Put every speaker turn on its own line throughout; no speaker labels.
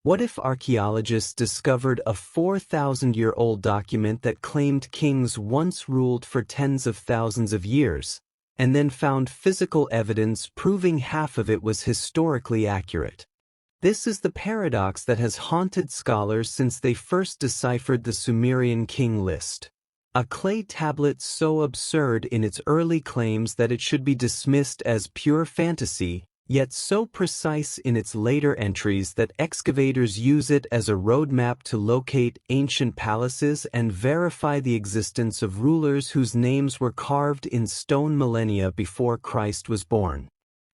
What if archaeologists discovered a 4,000-year-old document that claimed kings once ruled for tens of thousands of years, and then found physical evidence proving half of it was historically accurate? This is the paradox that has haunted scholars since they first deciphered the Sumerian King List. A clay tablet so absurd in its early claims that it should be dismissed as pure fantasy, yet so precise in its later entries that excavators use it as a roadmap to locate ancient palaces and verify the existence of rulers whose names were carved in stone millennia before Christ was born.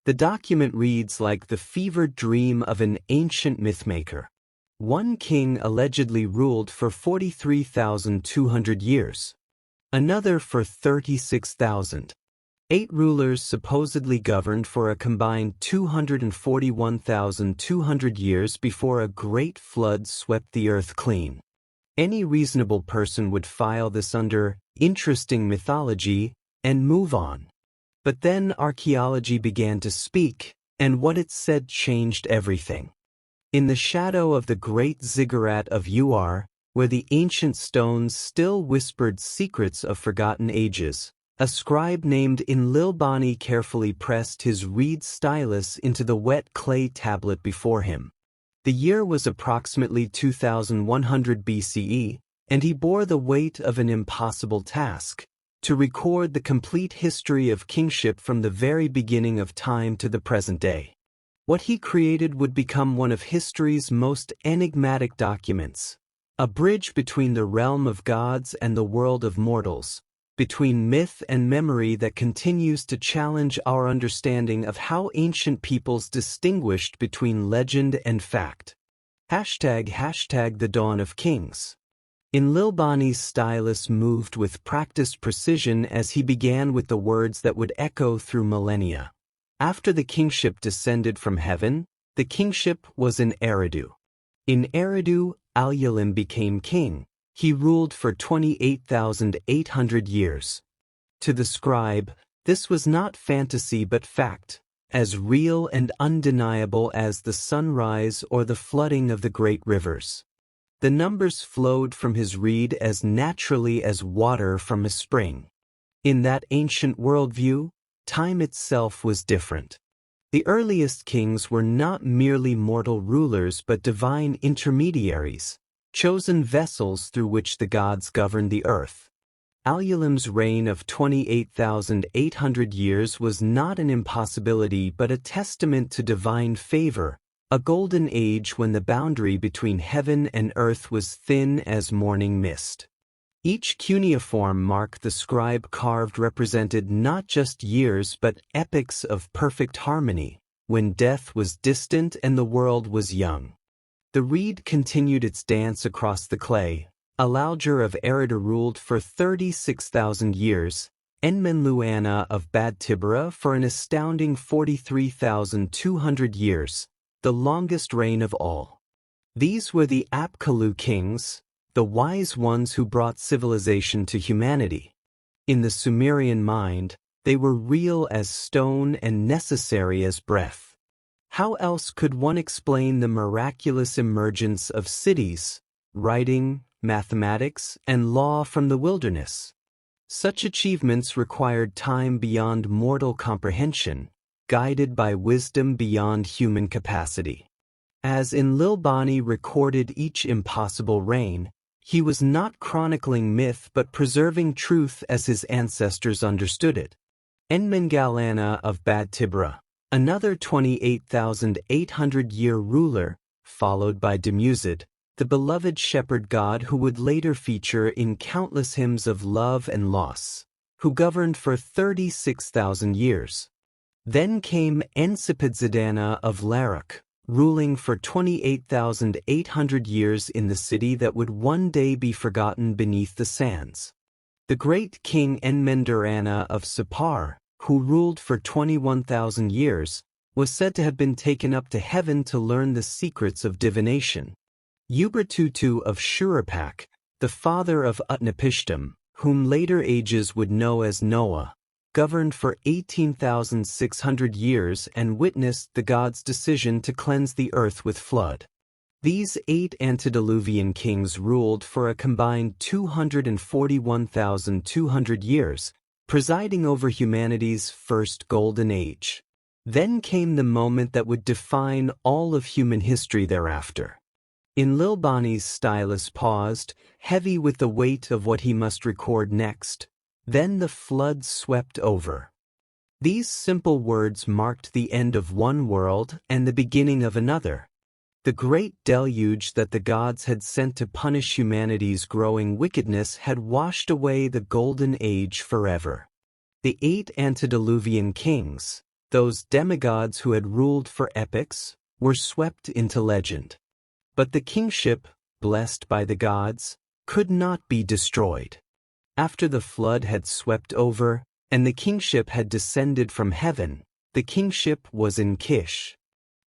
The document reads like the fevered dream of an ancient mythmaker. One king allegedly ruled for 43,200 years. Another for 36,000. 8 rulers supposedly governed for a combined 241,200 years before a great flood swept the earth clean. Any reasonable person would file this under interesting mythology and move on. But then archaeology began to speak, and what it said changed everything. In the shadow of the great ziggurat of Ur, where the ancient stones still whispered secrets of forgotten ages, a scribe named Enlilbani carefully pressed his reed stylus into the wet clay tablet before him. The year was approximately 2100 BCE, and he bore the weight of an impossible task: to record the complete history of kingship from the very beginning of time to the present day. What he created would become one of history's most enigmatic documents, a bridge between the realm of gods and the world of mortals, between myth and memory that continues to challenge our understanding of how ancient peoples distinguished between legend and fact. #The Dawn of Kings. Enlilbani's stylus moved with practiced precision as he began with the words that would echo through millennia. After the kingship descended from heaven, the kingship was in Eridu. In Eridu, Alyalim became king. He ruled for 28,800 years. To the scribe, this was not fantasy but fact, as real and undeniable as the sunrise or the flooding of the great rivers. The numbers flowed from his reed as naturally as water from a spring. In that ancient worldview, time itself was different. The earliest kings were not merely mortal rulers but divine intermediaries, chosen vessels through which the gods governed the earth. Alyalim's reign of 28,800 years was not an impossibility but a testament to divine favor, a golden age when the boundary between heaven and earth was thin as morning mist. Each cuneiform mark the scribe carved represented not just years but epochs of perfect harmony, when death was distant and the world was young. The reed continued its dance across the clay. Alauger of Eridu ruled for 36,000 years, Enmenluana of Bad Tibera for an astounding 43,200 years, the longest reign of all. These were the Apkallu kings, the wise ones who brought civilization to humanity. In the Sumerian mind, they were real as stone and necessary as breath. How else could one explain the miraculous emergence of cities, writing, mathematics, and law from the wilderness? Such achievements required time beyond mortal comprehension, guided by wisdom beyond human capacity. As Enlilbani recorded each impossible reign, he was not chronicling myth but preserving truth as his ancestors understood it. Enmengalana of Bad Tibera, another 28,800-year ruler, followed by Demusid, the beloved shepherd god who would later feature in countless hymns of love and loss, who governed for 36,000 years. Then came Ensipidzidana of Larak, ruling for 28,800 years in the city that would one day be forgotten beneath the sands. The great king Enmendarana of Sippar, who ruled for 21,000 years, was said to have been taken up to heaven to learn the secrets of divination. Ubertutu of Shuruppak, the father of Utnapishtim, whom later ages would know as Noah, governed for 18,600 years and witnessed the gods' decision to cleanse the earth with flood. These 8 antediluvian kings ruled for a combined 241,200 years, presiding over humanity's first golden age. Then came the moment that would define all of human history thereafter. Enlilbani's stylus paused, heavy with the weight of what he must record next. Then the flood swept over. These simple words marked the end of one world and the beginning of another. The great deluge that the gods had sent to punish humanity's growing wickedness had washed away the golden age forever. The 8 antediluvian kings, those demigods who had ruled for epochs, were swept into legend. But the kingship, blessed by the gods, could not be destroyed. After the flood had swept over, and the kingship had descended from heaven, the kingship was in Kish.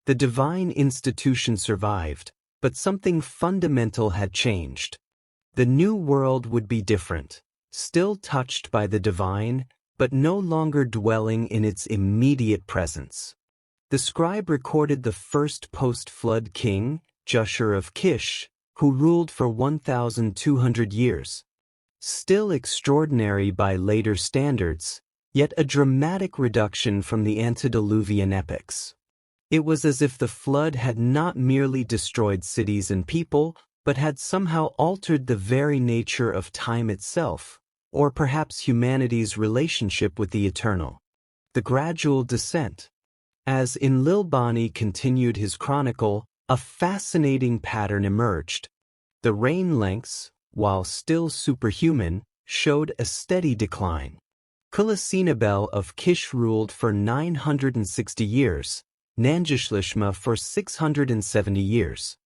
The divine institution survived, but something fundamental had changed. The new world would be different, still touched by the divine, but no longer dwelling in its immediate presence. The scribe recorded the first post-flood king, Jushur of Kish, who ruled for 1,200 years. Still extraordinary by later standards, yet a dramatic reduction from the antediluvian epochs. It was as if the flood had not merely destroyed cities and people, but had somehow altered the very nature of time itself, or perhaps humanity's relationship with the eternal. The gradual descent. As Enlilbani continued his chronicle, a fascinating pattern emerged. The reign lengths, while still superhuman, showed a steady decline. Kulesinabel of Kish ruled for 960 years, Nangishlisma for 670 years.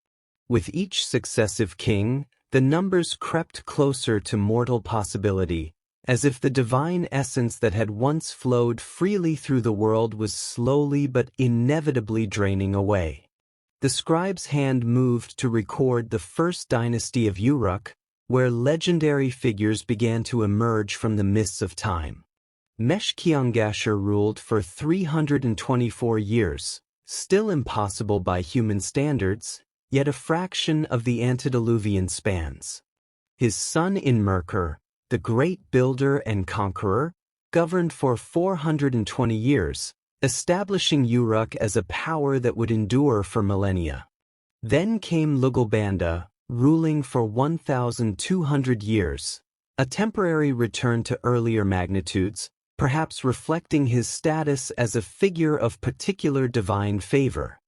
With each successive king, the numbers crept closer to mortal possibility, as if the divine essence that had once flowed freely through the world was slowly but inevitably draining away. The scribe's hand moved to record the first dynasty of Uruk, where legendary figures began to emerge from the mists of time. Meshkiangashur ruled for 324 years, still impossible by human standards, yet a fraction of the antediluvian spans. His son Enmerkar, the great builder and conqueror, governed for 420 years, establishing Uruk as a power that would endure for millennia. Then came Lugalbanda, ruling for 1,200 years, a temporary return to earlier magnitudes, perhaps reflecting his status as a figure of particular divine favor.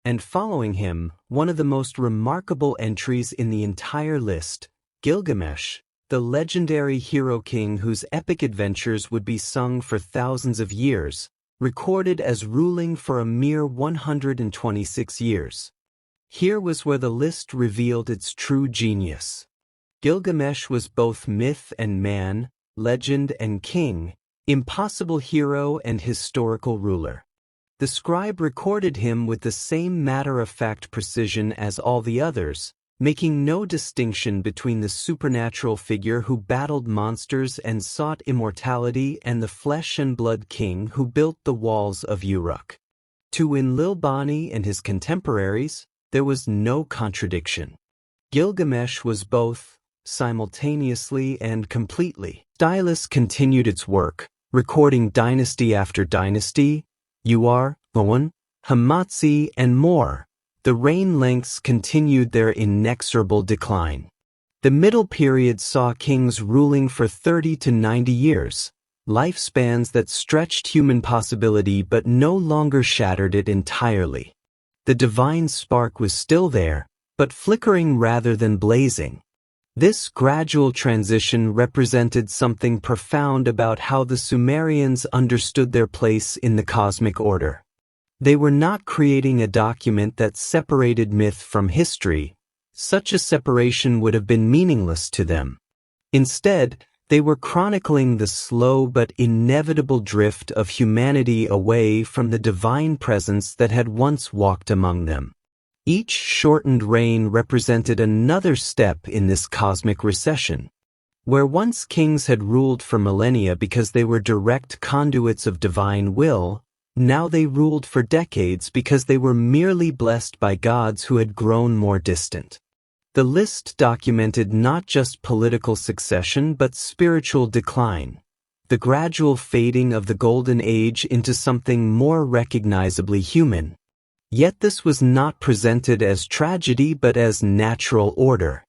And following him, one of the most remarkable entries in the entire list, Gilgamesh, the legendary hero king whose epic adventures would be sung for thousands of years, recorded as ruling for a mere 126 years. Here was where the list revealed its true genius. Gilgamesh was both myth and man, legend and king, impossible hero and historical ruler. The scribe recorded him with the same matter-of-fact precision as all the others, making no distinction between the supernatural figure who battled monsters and sought immortality and the flesh-and-blood king who built the walls of Uruk. To Enlilbani and his contemporaries, there was no contradiction. Gilgamesh was both, simultaneously and completely. Stylus continued its work, recording dynasty after dynasty, Uar, Loan, Hamatsi, and more. The reign lengths continued their inexorable decline. The middle period saw kings ruling for 30 to 90 years, lifespans that stretched human possibility but no longer shattered it entirely. The divine spark was still there, but flickering rather than blazing. This gradual transition represented something profound about how the Sumerians understood their place in the cosmic order. They were not creating a document that separated myth from history. Such a separation would have been meaningless to them. Instead, they were chronicling the slow but inevitable drift of humanity away from the divine presence that had once walked among them. Each shortened reign represented another step in this cosmic recession. Where once kings had ruled for millennia because they were direct conduits of divine will, Now they ruled for decades because they were merely blessed by gods who had grown more distant. The list documented not just political succession but spiritual decline, the gradual fading of the Golden Age into something more recognizably human. Yet this was not presented as tragedy but as natural order.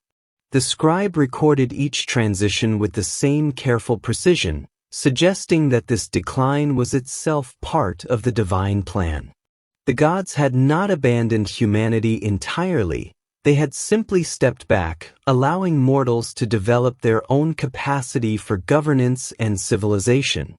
The scribe recorded each transition with the same careful precision, suggesting that this decline was itself part of the divine plan. The gods had not abandoned humanity entirely. They had simply stepped back, allowing mortals to develop their own capacity for governance and civilization.